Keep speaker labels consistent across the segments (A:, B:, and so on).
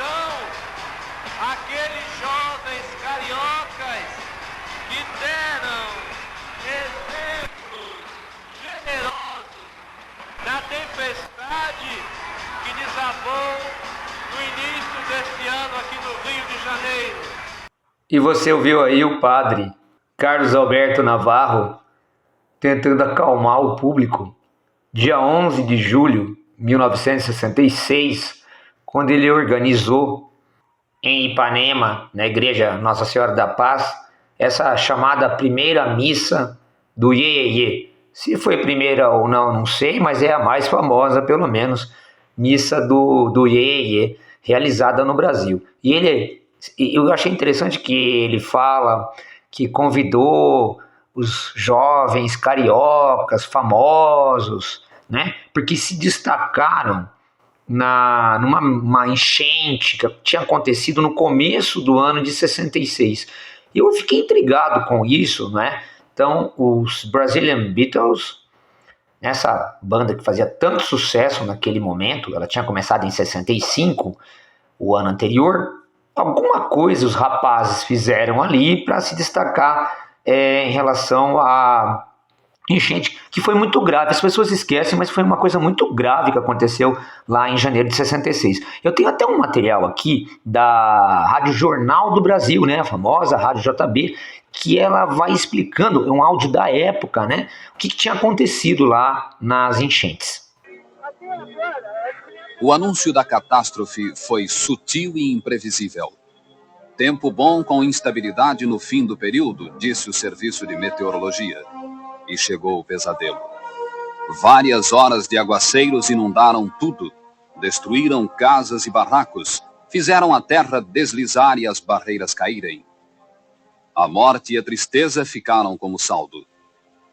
A: são aqueles jovens cariocas que deram exemplos generosos na tempestade que desabou no início deste ano aqui no Rio de Janeiro.
B: E você ouviu aí o padre Carlos Alberto Navarro tentando acalmar o público, dia 11 de julho de 1966, quando ele organizou em Ipanema, na igreja Nossa Senhora da Paz, essa chamada primeira missa do Iê-Iê-Iê. Se foi primeira ou não, não sei, mas é a mais famosa, pelo menos, missa do Iê-Iê-Iê, realizada no Brasil. E eu achei interessante que ele fala que convidou os jovens cariocas famosos, né, porque se destacaram numa enchente que tinha acontecido no começo do ano de 66. E eu fiquei intrigado com isso, né? Então, os Brazilian Beatles, essa banda que fazia tanto sucesso naquele momento, ela tinha começado em 65, o ano anterior, alguma coisa os rapazes fizeram ali para se destacar em relação à enchente, que foi muito grave. As pessoas esquecem, mas foi uma coisa muito grave que aconteceu lá em janeiro de 66. Eu tenho até um material aqui da Rádio Jornal do Brasil, né, a famosa Rádio JB, que ela vai explicando, é um áudio da época, né, o que tinha acontecido lá nas enchentes.
C: O anúncio da catástrofe foi sutil e imprevisível. Tempo bom com instabilidade no fim do período, disse o Serviço de Meteorologia. E chegou o pesadelo. Várias horas de aguaceiros inundaram tudo, destruíram casas e barracos, fizeram a terra deslizar e as barreiras caírem. A morte e a tristeza ficaram como saldo.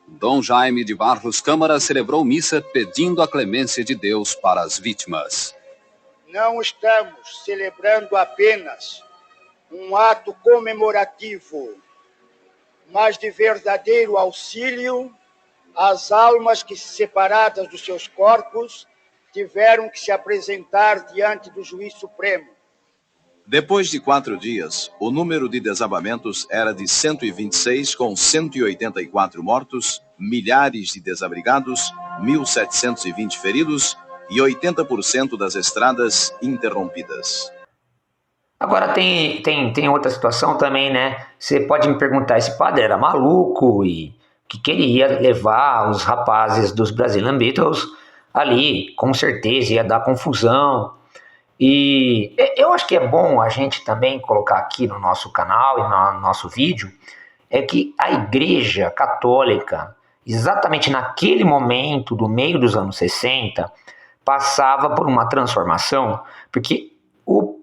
C: Dom Jaime de Barros Câmara celebrou missa pedindo a clemência de Deus para as vítimas.
D: Não estamos celebrando apenas um ato comemorativo, mas de verdadeiro auxílio às almas que, separadas dos seus corpos, tiveram que se apresentar diante do Juiz Supremo.
C: Depois de 4 dias, o número de desabamentos era de 126, com 184 mortos, milhares de desabrigados, 1.720 feridos e 80% das estradas interrompidas.
B: Agora tem outra situação também, né? Você pode me perguntar, esse padre era maluco e que ele ia levar os rapazes dos Brazilian Beatles ali, com certeza ia dar confusão. E eu acho que é bom a gente também colocar aqui no nosso canal e no nosso vídeo, é que a Igreja Católica, exatamente naquele momento do meio dos anos 60, passava por uma transformação, porque o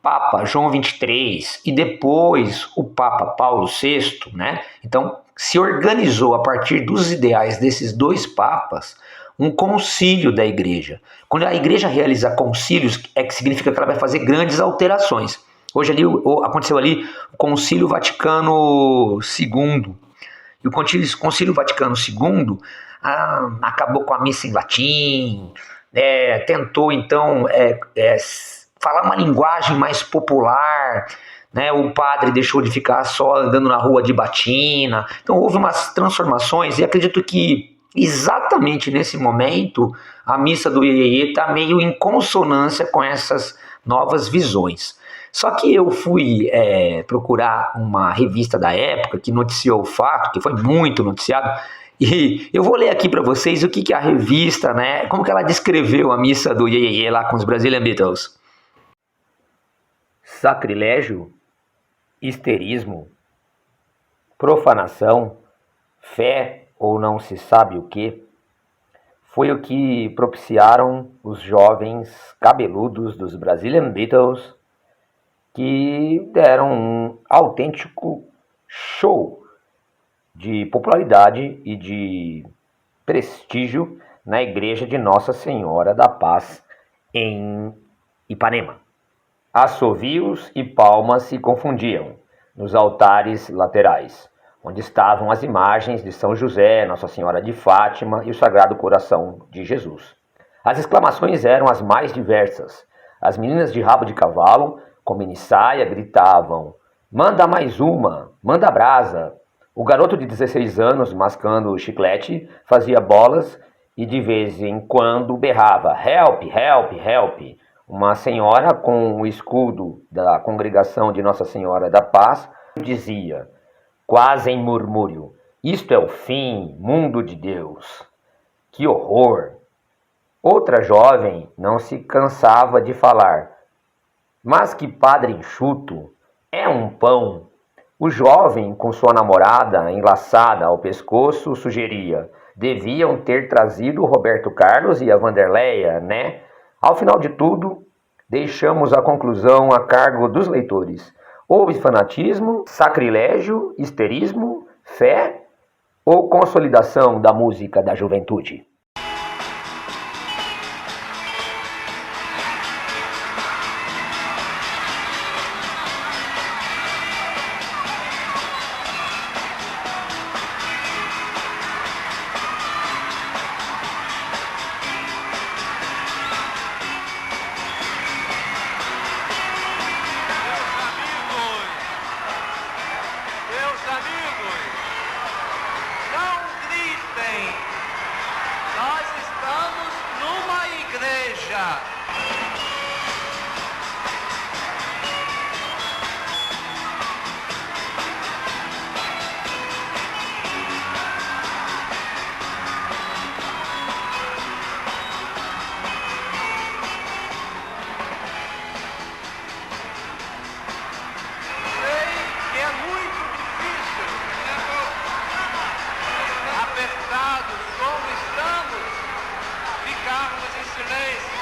B: Papa João XXIII e depois o Papa Paulo VI, né? Então se organizou a partir dos ideais desses dois papas um concílio da igreja. Quando a igreja realiza concílios, é que significa que ela vai fazer grandes alterações. Hoje ali aconteceu ali o Concílio Vaticano II. E o Concílio Vaticano II acabou com a missa em latim, tentou então falar uma linguagem mais popular, né? O padre deixou de ficar só andando na rua de batina. Então houve umas transformações e acredito que exatamente nesse momento a missa do Iê-Iê está meio em consonância com essas novas visões. Só que eu fui procurar uma revista da época que noticiou o fato, que foi muito noticiado, e eu vou ler aqui para vocês o que a revista, né, como que ela descreveu a missa do Iê-Iê lá com os Brazilian Beatles. Sacrilégio, histerismo, profanação, fé ou não se sabe o que, foi o que propiciaram os jovens cabeludos dos Brazilian Beatles, que deram um autêntico show de popularidade e de prestígio na igreja de Nossa Senhora da Paz em Ipanema. Assovios e palmas se confundiam nos altares laterais, onde estavam as imagens de São José, Nossa Senhora de Fátima e o Sagrado Coração de Jesus. As exclamações eram as mais diversas. As meninas de rabo de cavalo, com minissaia, gritavam: "Manda mais uma, manda brasa." O garoto de 16 anos, mascando chiclete, fazia bolas e de vez em quando berrava: "Help, help, help." Uma senhora com o escudo da congregação de Nossa Senhora da Paz dizia, quase em murmúrio: "Isto é o fim, mundo de Deus. Que horror!" Outra jovem não se cansava de falar: "Mas que padre enxuto! É um pão." O jovem, com sua namorada enlaçada ao pescoço, sugeria: "Deviam ter trazido o Roberto Carlos e a Vanderleia, né?" Ao final de tudo, deixamos a conclusão a cargo dos leitores. Houve fanatismo, sacrilégio, histerismo, fé ou consolidação da música da juventude?
A: Meus amigos, não gritem. Nós estamos numa igreja. Sei que é muito difícil, apertados como estamos, ficarmos em silêncio.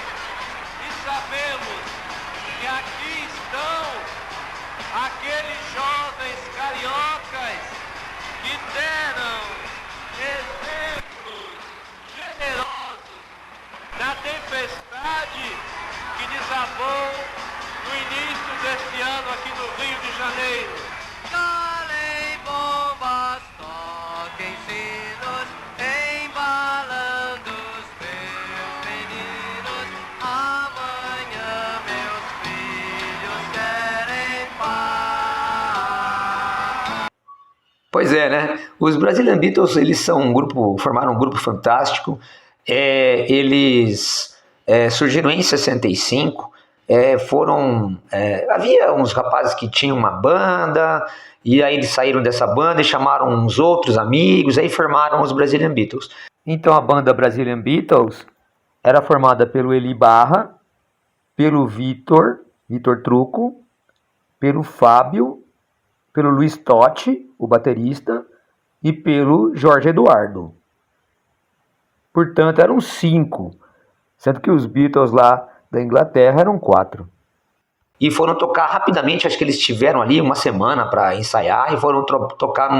A: E sabemos que aqui estão aqueles jovens cariocas que deram exemplos generosos na tempestade que desabou no início deste ano aqui no Rio de Janeiro. Calem bombas, toquem sinos, embalando os meus meninos. Amanhã meus filhos querem paz.
B: Pois é, né? Os Brazilian Beatles, eles são um grupo, formaram um grupo fantástico. Eles surgiram em 65. Havia uns rapazes que tinham uma banda, e aí eles saíram dessa banda e chamaram uns outros amigos, aí formaram os Brazilian Beatles. Então a banda Brazilian Beatles era formada pelo Eli Barra, pelo Vitor Truco, pelo Fábio, pelo Luiz Totti, o baterista, e pelo Jorge Eduardo. Portanto, eram 5, sendo que os Beatles lá da Inglaterra eram 4. E foram tocar rapidamente, acho que eles tiveram ali uma semana para ensaiar, e foram tocar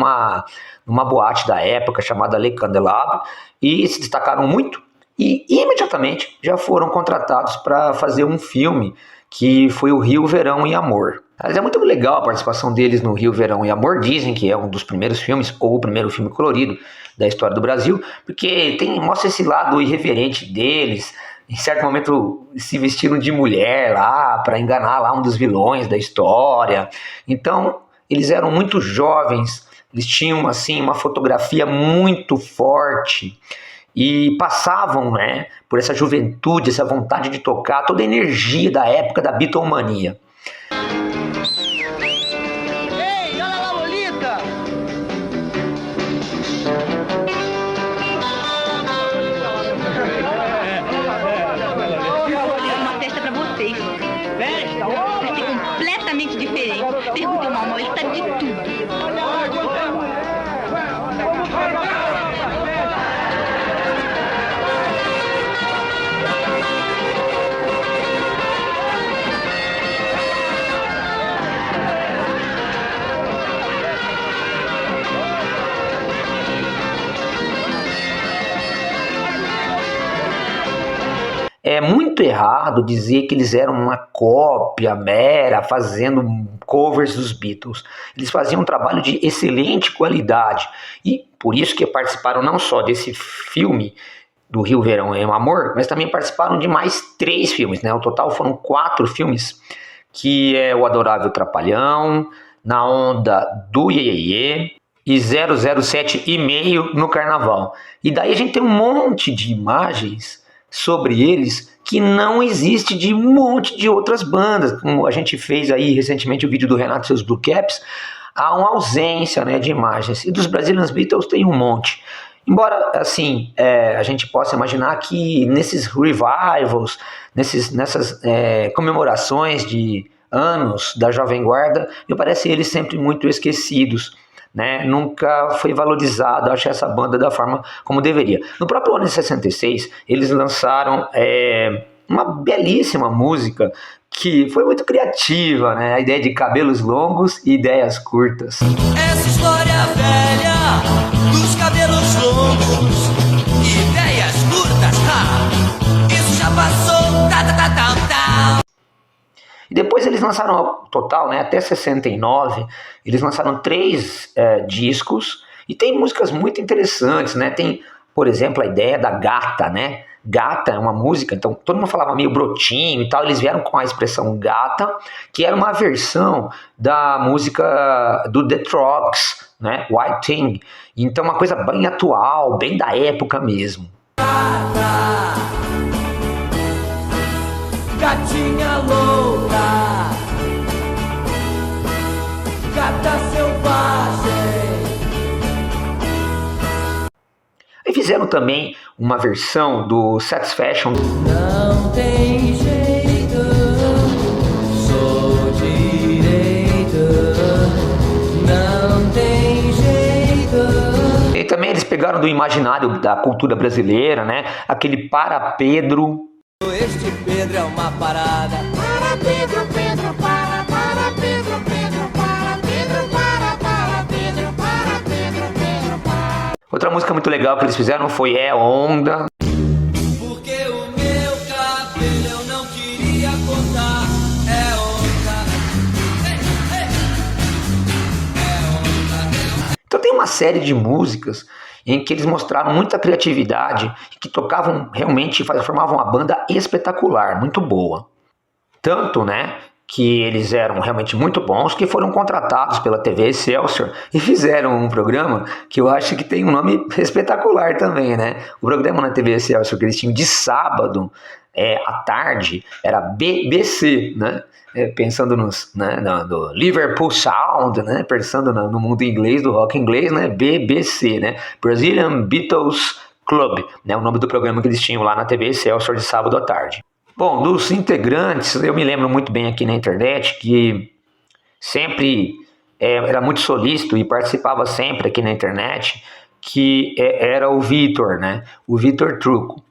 B: numa boate da época chamada Le Candelabro, e se destacaram muito, e imediatamente já foram contratados para fazer um filme que foi o Rio, Verão e Amor. Mas é muito legal a participação deles no Rio, Verão e Amor. Dizem que é um dos primeiros filmes, ou o primeiro filme colorido da história do Brasil, porque mostra esse lado irreverente deles. Em certo momento se vestiram de mulher lá para enganar lá um dos vilões da história. Então eles eram muito jovens, eles tinham assim uma fotografia muito forte e passavam, né, por essa juventude, essa vontade de tocar, toda a energia da época da Beatlemania.
E: Ei, olha lá, Lolita!
F: Uma festa pra vocês.
E: Festa?
F: Vai ser completamente diferente. Perguntei ao Mal, ele tá de tudo.
B: É muito errado dizer que eles eram uma cópia mera, fazendo covers dos Beatles. Eles faziam um trabalho de excelente qualidade, e por isso que participaram não só desse filme do Rio Verão é um Amor, mas também participaram de mais 3 filmes, né? O total foram 4 filmes, que é O Adorável Trapalhão, Na Onda do Iê Iê Iê e 007 e meio no Carnaval. E daí a gente tem um monte de imagens sobre eles que não existe de um monte de outras bandas. Como a gente fez aí recentemente o vídeo do Renato e seus Blue Caps, há uma ausência, né, de imagens. E dos Brazilian Beatles tem um monte. Embora, assim, a gente possa imaginar que nesses revivals, nessas comemorações de anos da Jovem Guarda, me parece eles sempre muito esquecidos, né? Nunca foi valorizado, acho, essa banda da forma como deveria. No próprio ano de 66, eles lançaram uma belíssima música que foi muito criativa, né? A ideia de cabelos longos e ideias curtas.
G: Essa história velha dos cabelos longos e ideias curtas, isso já passou,
B: E depois eles lançaram ao total, né, até 69, eles lançaram 3 discos, e tem músicas muito interessantes, né? Tem, por exemplo, a ideia da Gata, né? Gata é uma música, então todo mundo falava meio brotinho e tal, eles vieram com a expressão gata, que era uma versão da música do The Trogs, né? White Thing. Então uma coisa bem atual, bem da época mesmo.
G: Gatinha louca, gata selvagem.
B: E fizeram também uma versão do Satisfaction.
G: Não tem jeito, sou direito, não tem jeito.
B: E também eles pegaram do imaginário da cultura brasileira, né? Aquele Para Pedro.
G: Este Pedro é uma parada. Para Pedro, Pedro, para Pedro, Pedro, para Pedro, para Pedro, para Pedro, Pedro, para.
B: Outra música muito legal que eles fizeram foi É Onda.
G: Porque o meu cabelo eu não queria contar. É onda. É onda.
B: Então tem uma série de músicas em que eles mostraram muita criatividade, que tocavam realmente, formavam uma banda espetacular, muito boa. Tanto, né, que eles eram realmente muito bons, que foram contratados pela TV Excelsior e fizeram um programa que eu acho que tem um nome espetacular também, né? O programa na TV Excelsior que eles tinham de sábado à tarde era BBC, né? Pensando no Liverpool Sound, né? Pensando no mundo inglês, do rock inglês, né? BBC, né? Brazilian Beatles Club, né? O nome do programa que eles tinham lá na TV Excelsior de sábado à tarde. Bom, dos integrantes, eu me lembro muito bem aqui na internet que sempre era muito solícito e participava sempre aqui na internet, que era o Vitor, né? O Vitor Trucco.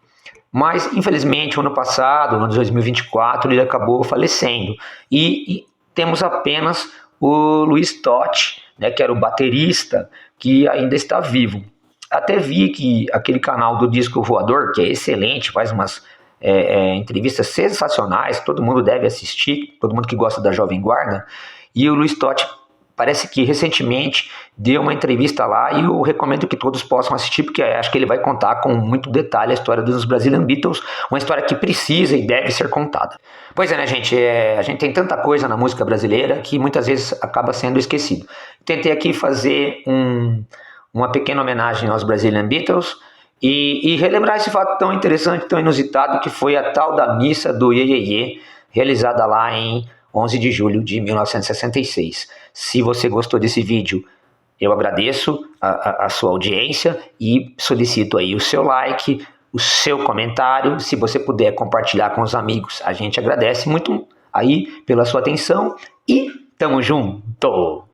B: Mas, infelizmente, no ano passado, no ano de 2024, ele acabou falecendo. E temos apenas o Luiz Totti, né, que era o baterista, que ainda está vivo. Até vi que aquele canal do Disco Voador, que é excelente, faz umas entrevistas sensacionais, todo mundo deve assistir, todo mundo que gosta da Jovem Guarda. E o Luiz Totti parece que recentemente deu uma entrevista lá e eu recomendo que todos possam assistir, porque acho que ele vai contar com muito detalhe a história dos Brazilian Beatles, uma história que precisa e deve ser contada. Pois é, né, gente? A gente tem tanta coisa na música brasileira que muitas vezes acaba sendo esquecido. Tentei aqui fazer uma pequena homenagem aos Brazilian Beatles e relembrar esse fato tão interessante, tão inusitado, que foi a tal da missa do Iê Iê Iê, realizada lá em 11 de julho de 1966. Se você gostou desse vídeo, eu agradeço a sua audiência e solicito aí o seu like, o seu comentário. Se você puder compartilhar com os amigos, a gente agradece muito aí pela sua atenção e tamo junto!